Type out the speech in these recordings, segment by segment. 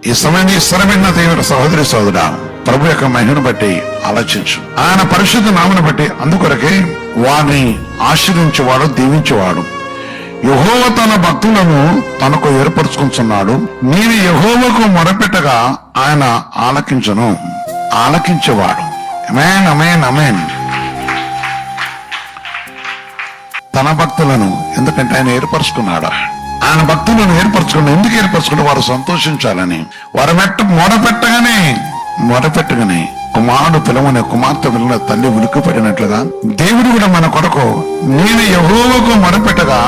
ఈ సమయాన్ని స్థిరమైన దేవుడు సహోదరి సహోదరా, ప్రభు యొక్క మహిమను బట్టి ఆలోచించు. ఆయన పరిశుద్ధ నామను బట్టి అందుకొరకే వారిని ఆశీర్వించేవాడు, దీవించేవాడు. యెహోవా తన భక్తులను తనకు ఏర్పరచుకుంటున్నాడు. నీవు యెహోవాకు మొరపెట్టగా ఆయన ఆలకించును. ఆలకించేవాడు. అమేన్, అమేన్, అమేన్. తన భక్తులను, ఎందుకంటే ఆయన ఏర్పరచుకున్నాడు. ఆయన భక్తులను ఏర్పరచుకున్నాడు. ఎందుకు ఏర్పరచుకుంటే వారు సంతోషించాలని. వారు మొరపెట్టగానే కుమారుడు పిలవని, కుమార్తె పిల్లల తల్లి ఉలిక్కిపడినట్లుగా దేవుడు కూడా మన కొరకు నేను యెహోవాకు మొరపెట్టగా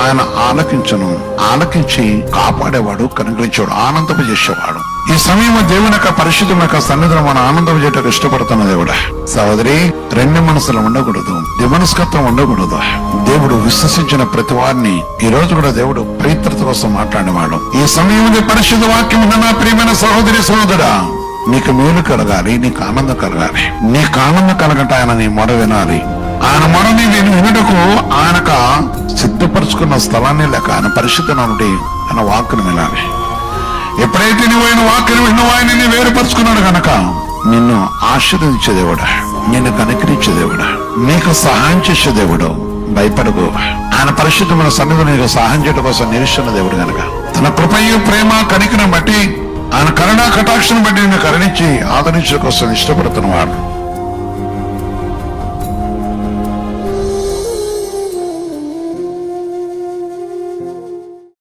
ఆయన ఆలకించను. ఆలకించి కాపాడేవాడు, కనుగరించేవాడు, ఆనందపజేసేవాడు. ఈ సమయంలో దేవుని యొక్క పరిశుద్ధం యొక్క సన్నిధిలో మన ఆనందపజేయటకు ఇష్టపడుతున్న దేవుడా. సహోదరి, రెండు మనసులు ఉండకూడదు, దిమనస్కత్వం ఉండకూడదు. దేవుడు విశ్వసించిన ప్రతి వారిని ఈ రోజు కూడా దేవుడు పవిత్రత కోసం మాట్లాడేవాడు. ఈ సమయంలో పరిశుద్ధ వాక్యం నా ప్రియమైన సహోదరి సహోదరా, నీకు మేలు కలగాలి, నీకు ఆనందం కలగాలి. నీకు ఆనందం కలగట ఆయన నీ మొర వినాలి. ఆయన మొరని వినుటకు ఆయనక సిద్ధపరుచుకున్న స్థలాన్ని లేక ఆయన పరిశుద్ధ నుండి ఆయన వాక్కును వినాలి. ఎప్పుడైతే నువ్వు ఆయన వాక్కును విన్నావు, ఆయన వేరుపరుచుకున్నాడు కనుక నిన్ను ఆశీర్వదించే దేవుడా, నిన్ను కనికరించే దేవుడా, నీకు సహాయం చేసే దేవుడు. భయపడకు. ఆయన పరిశుద్ధమైన సన్నిధిని నీకు సహాయం చేయడం కోసం నిరీక్షణ దేవుడు కనుక తన కృపయు ప్రేమ కనికను బట్టి ఆయన కరుణా కటాక్షను బట్టి నిన్ను కరుణించి ఆదరించడం కోసం ఇష్టపడుతున్నవాడు.